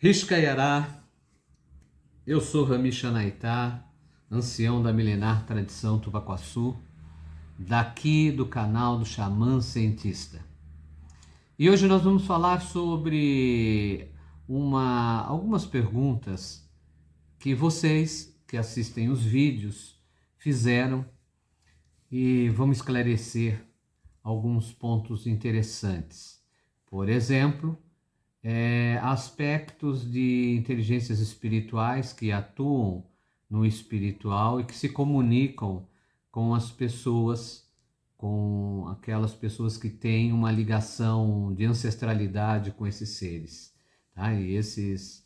Riscaiará, eu sou Rami Xanaitá, ancião da milenar tradição Tupacuaçu, daqui do canal do Xamã Cientista. E hoje nós vamos falar sobre algumas perguntas que vocês que assistem os vídeos fizeram e vamos esclarecer alguns pontos interessantes. Por exemplo, aspectos de inteligências espirituais que atuam no espiritual e que se comunicam com as pessoas, com aquelas pessoas que têm uma ligação de ancestralidade com esses seres, tá? E esses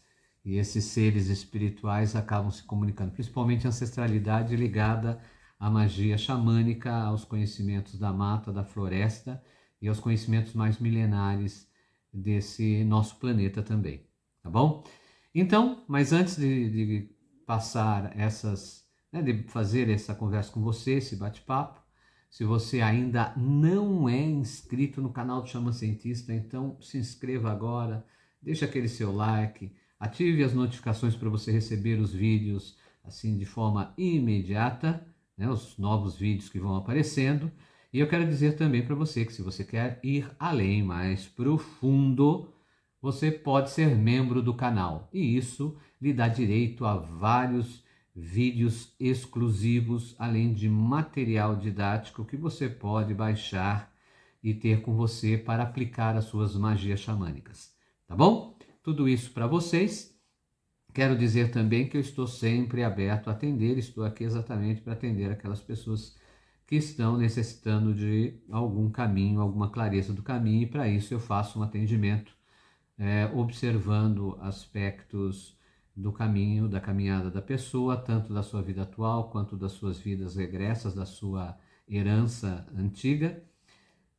seres espirituais acabam se comunicando, principalmente a ancestralidade ligada à magia xamânica, aos conhecimentos da mata, da floresta e aos conhecimentos mais milenares desse nosso planeta também, tá bom? Então, mas antes de passar de fazer essa conversa com você, esse bate-papo, se você ainda não é inscrito no canal do Xamã Cientista, então se inscreva agora, deixa aquele seu like, ative as notificações para você receber os vídeos assim de forma imediata, né, os novos vídeos que vão aparecendo. E eu quero dizer também para você que se você quer ir além, mais profundo, você pode ser membro do canal. E isso lhe dá direito a vários vídeos exclusivos, além de material didático que você pode baixar e ter com você para aplicar as suas magias xamânicas. Tá bom? Tudo isso para vocês. Quero dizer também que eu estou sempre aberto a atender, estou aqui exatamente para atender aquelas pessoas que estão necessitando de algum caminho, alguma clareza do caminho, e para isso eu faço um atendimento observando aspectos do caminho, da caminhada da pessoa, tanto da sua vida atual quanto das suas vidas regressas, da sua herança antiga,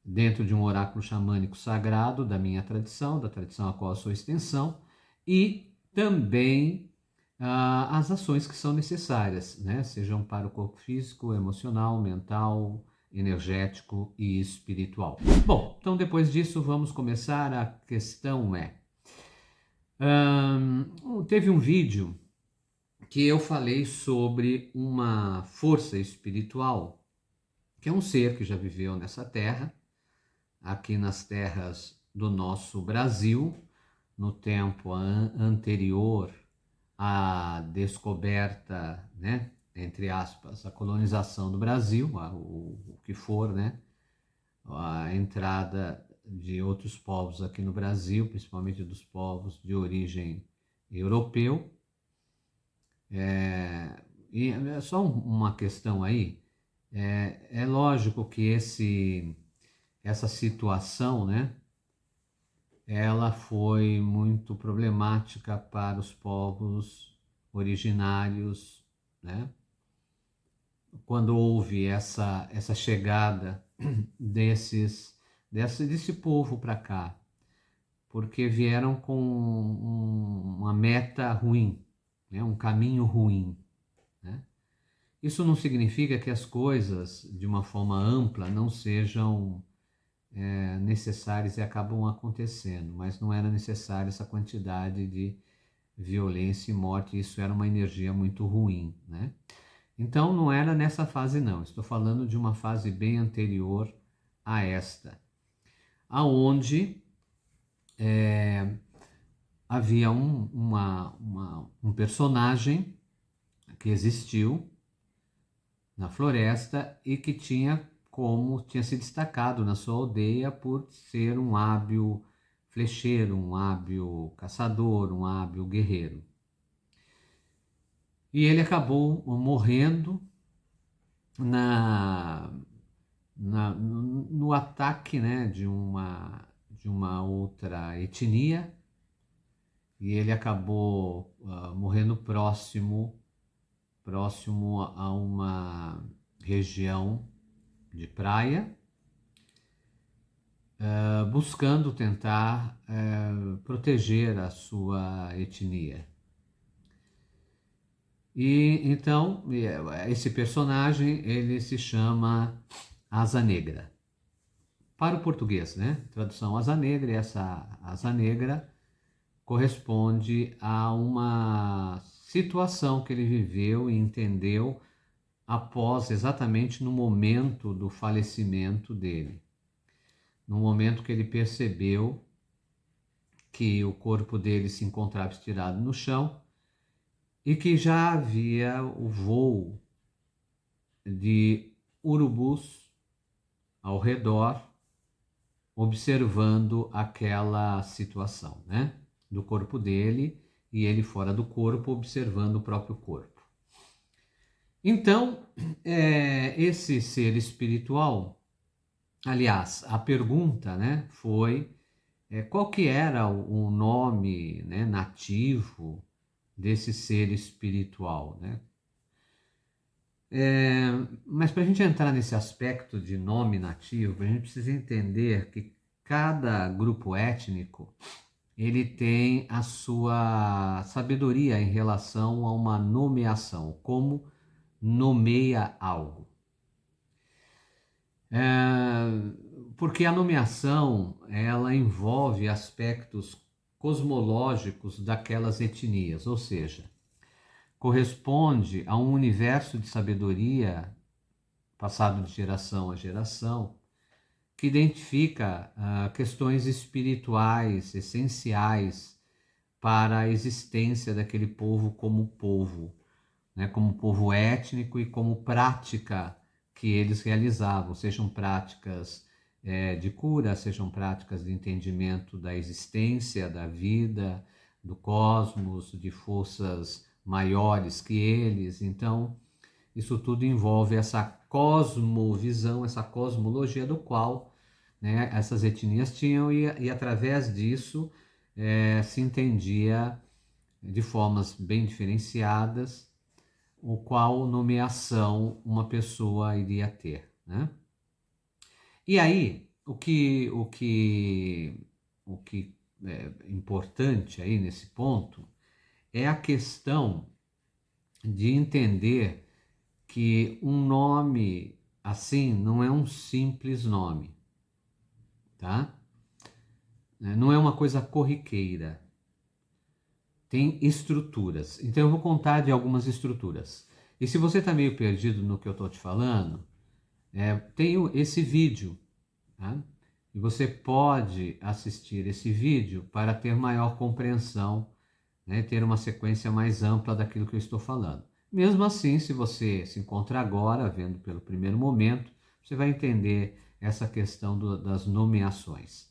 dentro de um oráculo xamânico sagrado da minha tradição, da tradição a qual eu sou extensão, e também as ações que são necessárias, né? Sejam para o corpo físico, emocional, mental, energético e espiritual. Bom, então depois disso vamos começar. A questão teve um vídeo que eu falei sobre uma força espiritual, que é um ser que já viveu nessa terra, aqui nas terras do nosso Brasil, no tempo anterior à descoberta, né, entre aspas, a colonização do Brasil, o que for, né, a entrada de outros povos aqui no Brasil, principalmente dos povos de origem europeu. E é só uma questão aí, é lógico que essa situação, né, ela foi muito problemática para os povos originários, né? Quando houve essa chegada desse povo para cá, porque vieram com uma meta ruim, né? Um caminho ruim, né? Isso não significa que as coisas, de uma forma ampla, não sejam necessárias e acabam acontecendo, mas não era necessária essa quantidade de violência e morte, isso era uma energia muito ruim, né? Então não era nessa fase não, estou falando de uma fase bem anterior a esta, aonde havia um personagem que existiu na floresta e que tinha se destacado na sua aldeia por ser um hábil flecheiro, um hábil caçador, um hábil guerreiro. E ele acabou morrendo no ataque, né, de uma outra etnia, e ele acabou morrendo próximo a uma região de praia, buscando tentar proteger a sua etnia. E então esse personagem ele se chama Asa Negra. Para o português, né? Tradução Asa Negra, e essa Asa Negra corresponde a uma situação que ele viveu e entendeu após, exatamente no momento do falecimento dele. No momento que ele percebeu que o corpo dele se encontrava estirado no chão e que já havia o voo de urubus ao redor, observando aquela situação, né? Do corpo dele e ele fora do corpo, observando o próprio corpo. Então, esse ser espiritual, aliás, a pergunta, né, foi qual que era o nome, né, nativo desse ser espiritual, né? Mas para a gente entrar nesse aspecto de nome nativo, a gente precisa entender que cada grupo étnico ele tem a sua sabedoria em relação a uma nomeação, como nomeia algo. Porque a nomeação ela envolve aspectos cosmológicos daquelas etnias, ou seja, corresponde a um universo de sabedoria passado de geração a geração, que identifica questões espirituais essenciais para a existência daquele povo, né, como povo étnico e como prática que eles realizavam, sejam práticas de cura, sejam práticas de entendimento da existência, da vida, do cosmos, de forças maiores que eles. Então, isso tudo envolve essa cosmovisão, essa cosmologia do qual, né, essas etnias tinham e através disso se entendia de formas bem diferenciadas o qual nomeação uma pessoa iria ter, né? E aí, o que é importante aí nesse ponto é a questão de entender que um nome assim não é um simples nome, tá? Não é uma coisa corriqueira. Tem estruturas. Então eu vou contar de algumas estruturas. E se você está meio perdido no que eu estou te falando, tenho esse vídeo, tá? E você pode assistir esse vídeo para ter maior compreensão, né, ter uma sequência mais ampla daquilo que eu estou falando. Mesmo assim, se você se encontra agora, vendo pelo primeiro momento, você vai entender essa questão das nomeações.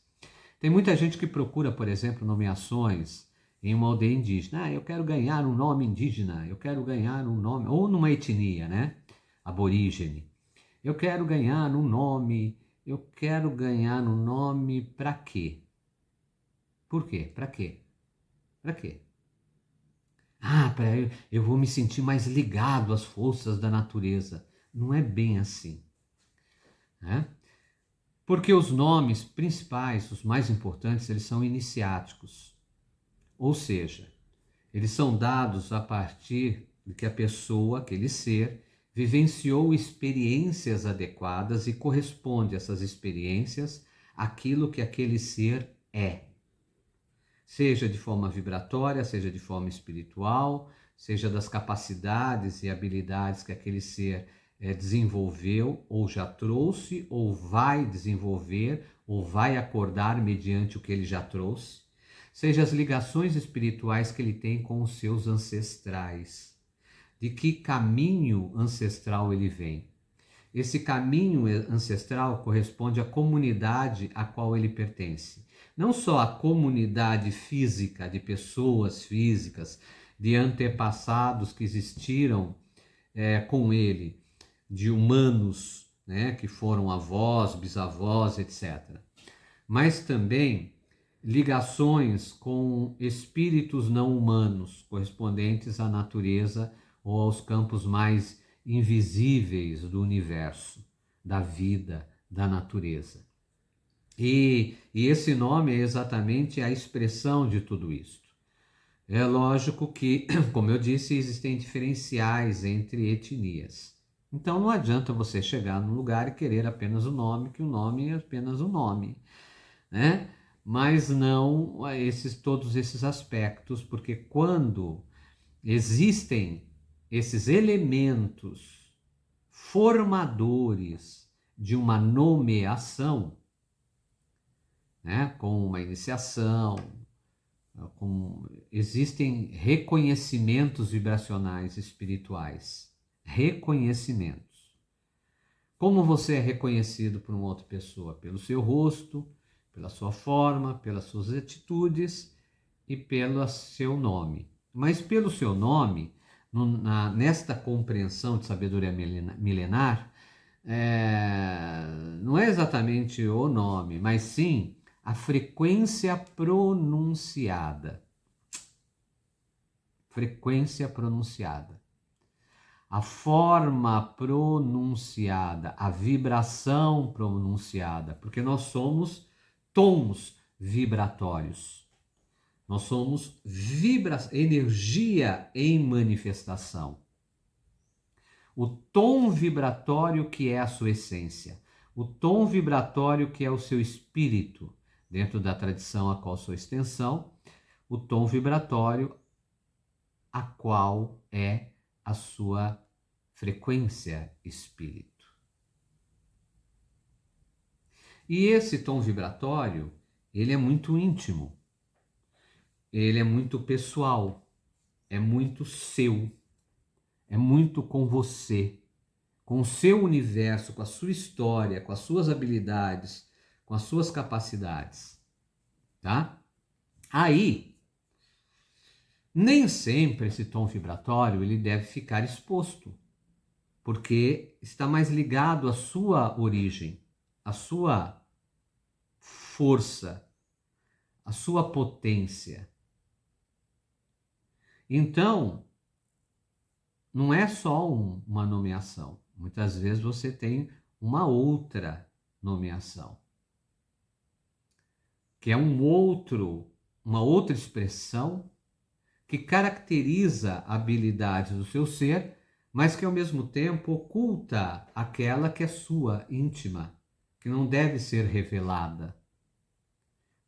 Tem muita gente que procura, por exemplo, nomeações em uma aldeia indígena. Eu quero ganhar um nome indígena, eu quero ganhar um nome, ou numa etnia, né, aborígene. Eu quero ganhar um nome, eu quero ganhar um nome para quê? Por quê? Para quê? Para quê? Eu vou me sentir mais ligado às forças da natureza. Não é bem assim, né? Porque os nomes principais, os mais importantes, eles são iniciáticos. Ou seja, eles são dados a partir de que a pessoa, aquele ser, vivenciou experiências adequadas e corresponde a essas experiências àquilo que aquele ser é. Seja de forma vibratória, seja de forma espiritual, seja das capacidades e habilidades que aquele ser desenvolveu, ou já trouxe, ou vai desenvolver, ou vai acordar mediante o que ele já trouxe, seja as ligações espirituais que ele tem com os seus ancestrais, de que caminho ancestral ele vem. Esse caminho ancestral corresponde à comunidade a qual ele pertence. Não só a comunidade física, de pessoas físicas, de antepassados que existiram com ele, de humanos, né, que foram avós, bisavós, etc. Mas também ligações com espíritos não humanos, correspondentes à natureza ou aos campos mais invisíveis do universo, da vida, da natureza. E esse nome é exatamente a expressão de tudo isso. É lógico que, como eu disse, existem diferenciais entre etnias. Então não adianta você chegar num lugar e querer apenas o nome, que o nome é apenas o nome, né? mas não todos esses aspectos, porque quando existem esses elementos formadores de uma nomeação, né, com uma iniciação, existem reconhecimentos vibracionais espirituais, reconhecimentos. Como você é reconhecido por uma outra pessoa? Pelo seu rosto, pela sua forma, pelas suas atitudes e pelo seu nome. Mas pelo seu nome, nesta compreensão de sabedoria milenar, não é exatamente o nome, mas sim a frequência pronunciada. Frequência pronunciada. A forma pronunciada, a vibração pronunciada, porque nós somos tons vibratórios. Nós somos energia em manifestação. O tom vibratório que é a sua essência, o tom vibratório que é o seu espírito, dentro da tradição a qual sua extensão, o tom vibratório a qual é a sua frequência espírito. E esse tom vibratório, ele é muito íntimo, ele é muito pessoal, é muito seu, é muito com você, com o seu universo, com a sua história, com as suas habilidades, com as suas capacidades, tá? Aí, nem sempre esse tom vibratório ele deve ficar exposto, porque está mais ligado à sua origem, à sua força, à sua potência. Então, não é só uma nomeação. Muitas vezes você tem uma outra nomeação, que é uma outra expressão que caracteriza habilidades do seu ser, mas que ao mesmo tempo oculta aquela que é sua, íntima, que não deve ser revelada,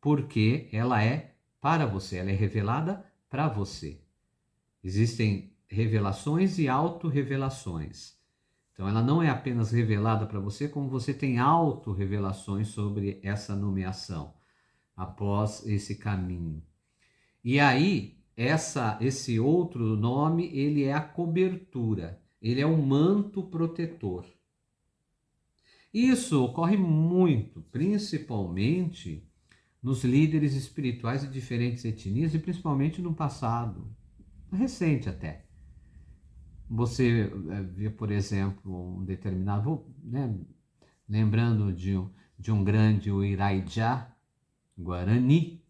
porque ela é para você, ela é revelada para você. Existem revelações e autorrevelações. Então ela não é apenas revelada para você, como você tem autorrevelações sobre essa nomeação, após esse caminho. E aí, esse outro nome, ele é a cobertura, ele é o manto protetor. Isso ocorre muito, principalmente nos líderes espirituais de diferentes etnias e principalmente no passado, recente até. Você vê, por exemplo, um determinado, né, lembrando de um grande Uirajá Guarani,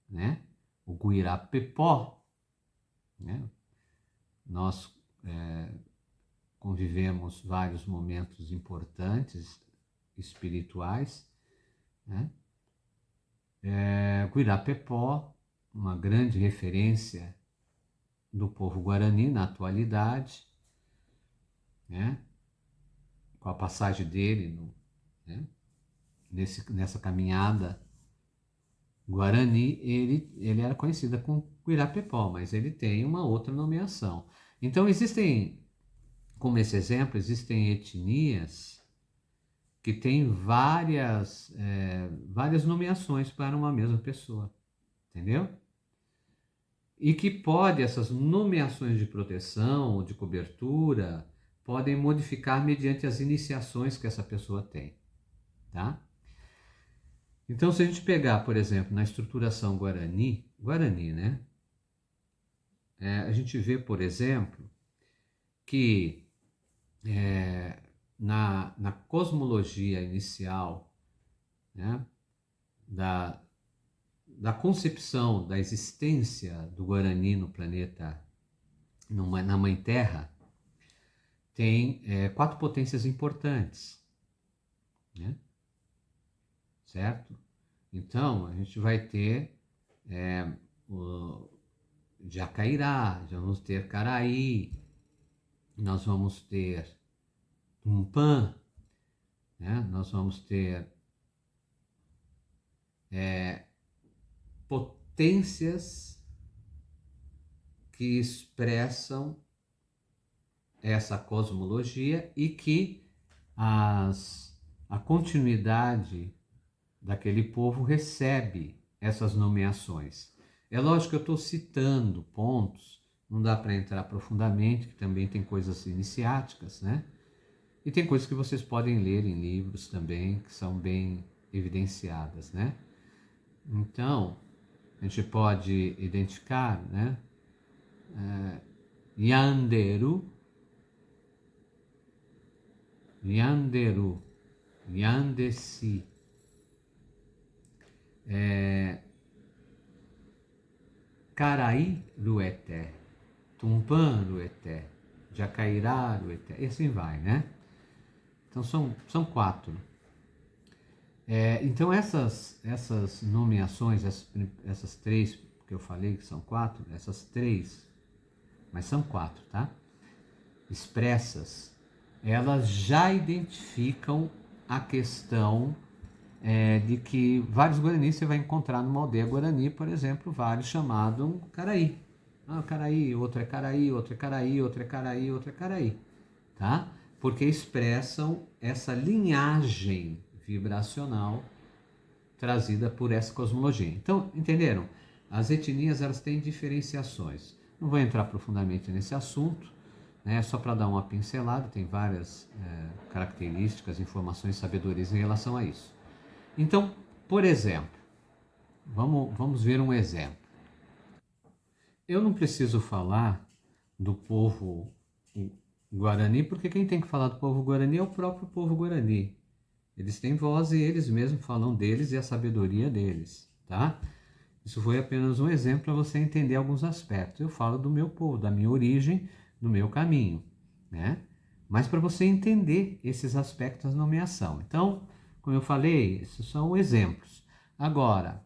né, o Guirapepó, né? Nós convivemos vários momentos importantes espirituais, né? Guirapepó, uma grande referência do povo guarani na atualidade, né? Com a passagem dele né? Nessa caminhada Guarani, ele era conhecido como Guirapepó, mas ele tem uma outra nomeação. Então existem, como esse exemplo, existem etnias que têm várias nomeações para uma mesma pessoa, entendeu? E que essas nomeações de proteção ou de cobertura, podem modificar mediante as iniciações que essa pessoa tem, tá? Então, se a gente pegar, por exemplo, na estruturação Guarani, né? A gente vê, por exemplo, que na cosmologia inicial, né, da concepção da existência do Guarani no planeta, na Mãe Terra, tem 4 potências importantes, né? Certo? Então, a gente vai ter o Jacairá, já vamos ter Caraí, nós vamos ter Tupã, né? Nós vamos ter potências que expressam essa cosmologia e que a continuidade daquele povo recebe essas nomeações. É lógico que eu estou citando pontos, não dá para entrar profundamente, que também tem coisas iniciáticas, né? E tem coisas que vocês podem ler em livros também, que são bem evidenciadas, né? Então, a gente pode identificar, né? Yanderu, Yanderu, Yandesi, Carai Rueté, Tumpan Rueté, Jacairá Rueté, e assim vai, né? Então são 4. Então essas nomeações, essas 3 que eu falei que são 4, essas 3, mas são 4, tá? Expressas, elas já identificam a questão de que vários guaranis você vai encontrar numa aldeia guarani, por exemplo, vários chamados Caraí. Caraí, outro é Caraí, outro é Caraí, outro é Caraí, outro é Caraí, tá? Porque expressam essa linhagem vibracional trazida por essa cosmologia. Então, entenderam? As etnias, elas têm diferenciações. Não vou entrar profundamente nesse assunto, né? Só para dar uma pincelada, tem várias características, informações, sabedorias em relação a isso. Então, por exemplo, vamos ver um exemplo. Eu não preciso falar do povo Guarani, porque quem tem que falar do povo Guarani é o próprio povo Guarani. Eles têm voz e eles mesmos falam deles e a sabedoria deles, tá? Isso foi apenas um exemplo para você entender alguns aspectos. Eu falo do meu povo, da minha origem, do meu caminho, né? Mas para você entender esses aspectos da nomeação. Então, como eu falei, esses são exemplos. Agora,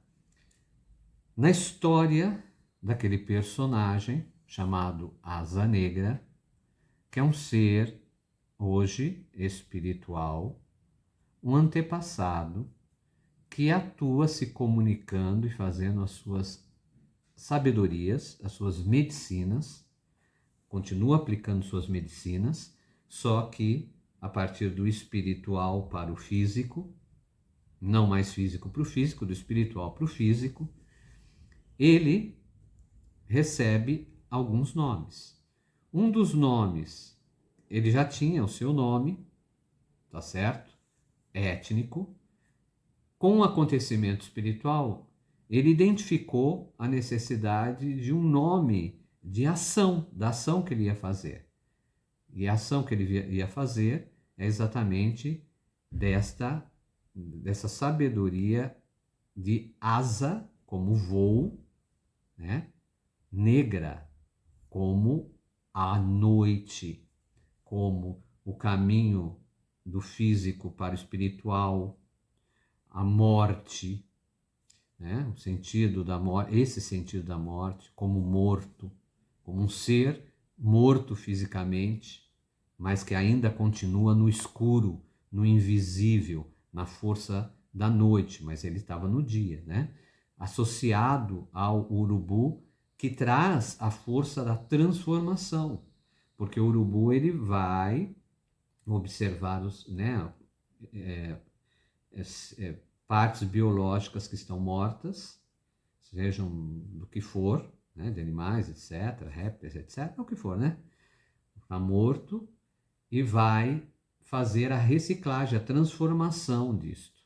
na história daquele personagem chamado Asa Negra, que é um ser hoje espiritual, um antepassado que atua se comunicando e fazendo as suas sabedorias, as suas medicinas, continua aplicando suas medicinas, só que a partir do espiritual para o físico, não mais físico para o físico, do espiritual para o físico, ele recebe alguns nomes. Um dos nomes, ele já tinha o seu nome, tá certo? Étnico. Com o acontecimento espiritual, ele identificou a necessidade de um nome de ação, da ação que ele ia fazer. E a ação que ele ia fazer é exatamente dessa sabedoria de asa, como voo, né? Negra, como a noite, como o caminho do físico para o espiritual, a morte, né? O sentido da morte, esse sentido da morte, como morto, como um ser morto fisicamente, mas que ainda continua no escuro, no invisível, na força da noite, mas ele estava no dia, né? Associado ao urubu, que traz a força da transformação, porque o urubu ele vai observar os, né, é, é, partes biológicas que estão mortas, sejam do que for, né, de animais, etc., répteis, etc., o que for, né? Está morto e vai fazer a reciclagem, a transformação disto.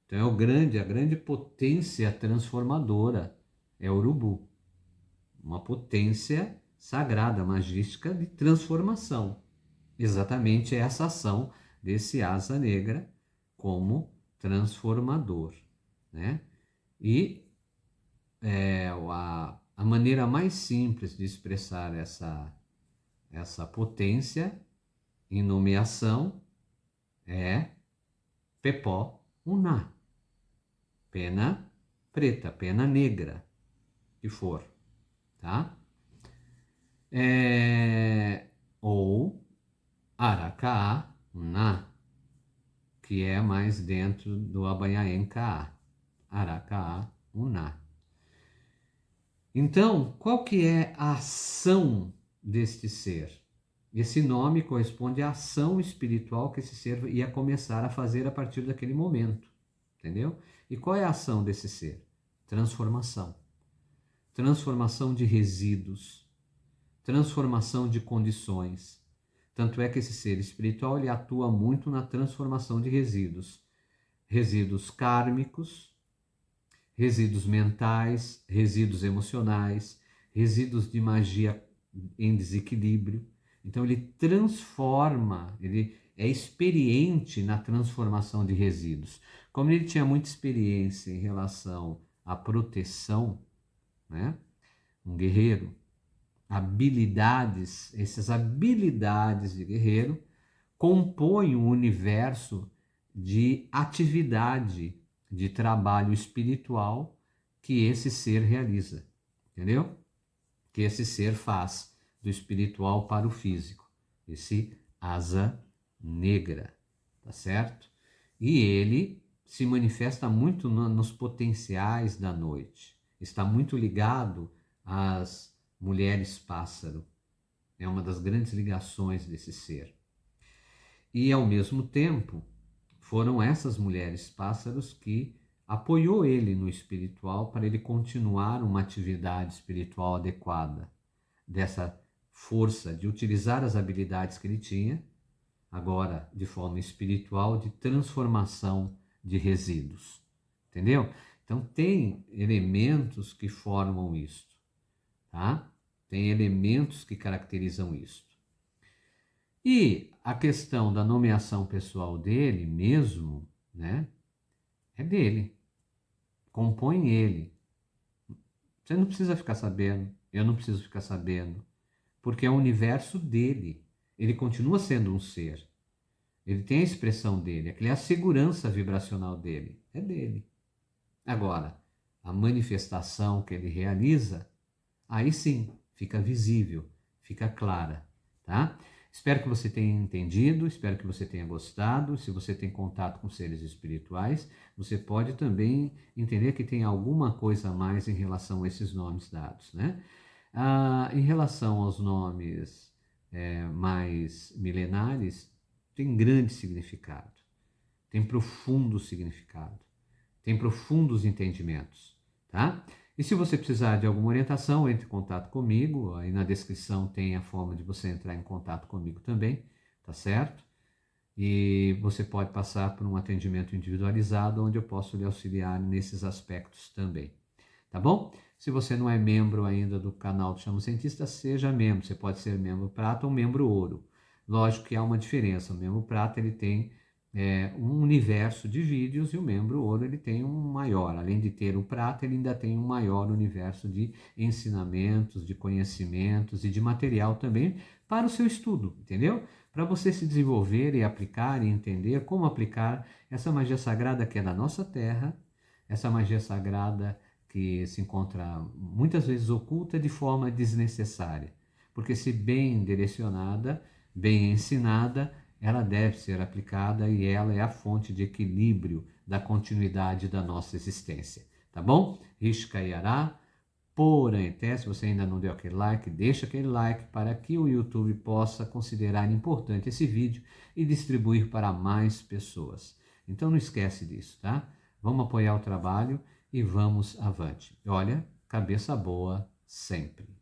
Então a grande potência transformadora é o urubu, uma potência sagrada, magística de transformação. Exatamente essa ação desse asa negra como transformador, né? E a maneira mais simples de expressar essa potência em nomeação é Pepó Uná, pena preta, pena negra, que for, tá? Ou Aracá Uná, que é mais dentro do Abanhaém Caá, Aracá Uná. Então, qual que é a ação deste ser? Esse nome corresponde à ação espiritual que esse ser ia começar a fazer a partir daquele momento, entendeu? E qual é a ação desse ser? Transformação. Transformação de resíduos, transformação de condições. Tanto é que esse ser espiritual ele atua muito na transformação de resíduos. Resíduos kármicos, resíduos mentais, resíduos emocionais, resíduos de magia em desequilíbrio. Então ele transforma, ele é experiente na transformação de resíduos. Como ele tinha muita experiência em relação à proteção, né? Um guerreiro, habilidades, essas habilidades de guerreiro compõem um universo de atividade, de trabalho espiritual que esse ser realiza, entendeu? Que esse ser faz do espiritual para o físico, esse asa negra, tá certo? E ele se manifesta muito nos potenciais da noite, está muito ligado às mulheres pássaro, é uma das grandes ligações desse ser. E ao mesmo tempo, foram essas mulheres pássaros que apoiou ele no espiritual para ele continuar uma atividade espiritual adequada, dessa força de utilizar as habilidades que ele tinha, agora de forma espiritual, de transformação de resíduos. Entendeu? Então tem elementos que formam isto, tá? Tem elementos que caracterizam isto. E a questão da nomeação pessoal dele mesmo, né? É dele. Compõe ele. Você não precisa ficar sabendo, eu não preciso ficar sabendo, porque é o universo dele. Ele continua sendo um ser. Ele tem a expressão dele, aquela é a segurança vibracional dele. É dele. Agora, a manifestação que ele realiza, aí sim, fica visível, fica clara, tá? Espero que você tenha entendido, espero que você tenha gostado. Se você tem contato com seres espirituais, você pode também entender que tem alguma coisa a mais em relação a esses nomes dados, né? Em relação aos nomes mais milenares, tem grande significado, tem profundo significado, tem profundos entendimentos, tá? E se você precisar de alguma orientação, entre em contato comigo. Aí na descrição tem a forma de você entrar em contato comigo também, tá certo? E você pode passar por um atendimento individualizado, onde eu posso lhe auxiliar nesses aspectos também, tá bom? Se você não é membro ainda do canal do Chamo Cientista, seja membro. Você pode ser membro prata ou membro ouro. Lógico que há uma diferença. O membro prata ele tem um universo de vídeos e o membro ouro ele tem um maior. Além de ter o prata, ele ainda tem um maior universo de ensinamentos, de conhecimentos e de material também para o seu estudo, entendeu? Para você se desenvolver e aplicar e entender como aplicar essa magia sagrada que é da nossa terra, essa magia sagrada que se encontra muitas vezes oculta de forma desnecessária, porque se bem direcionada, bem ensinada, ela deve ser aplicada e ela é a fonte de equilíbrio da continuidade da nossa existência, tá bom? Ishka Yará, Poranté, se você ainda não deu aquele like, deixa aquele like para que o YouTube possa considerar importante esse vídeo e distribuir para mais pessoas. Então não esquece disso, tá? Vamos apoiar o trabalho e vamos avante. Olha, cabeça boa sempre.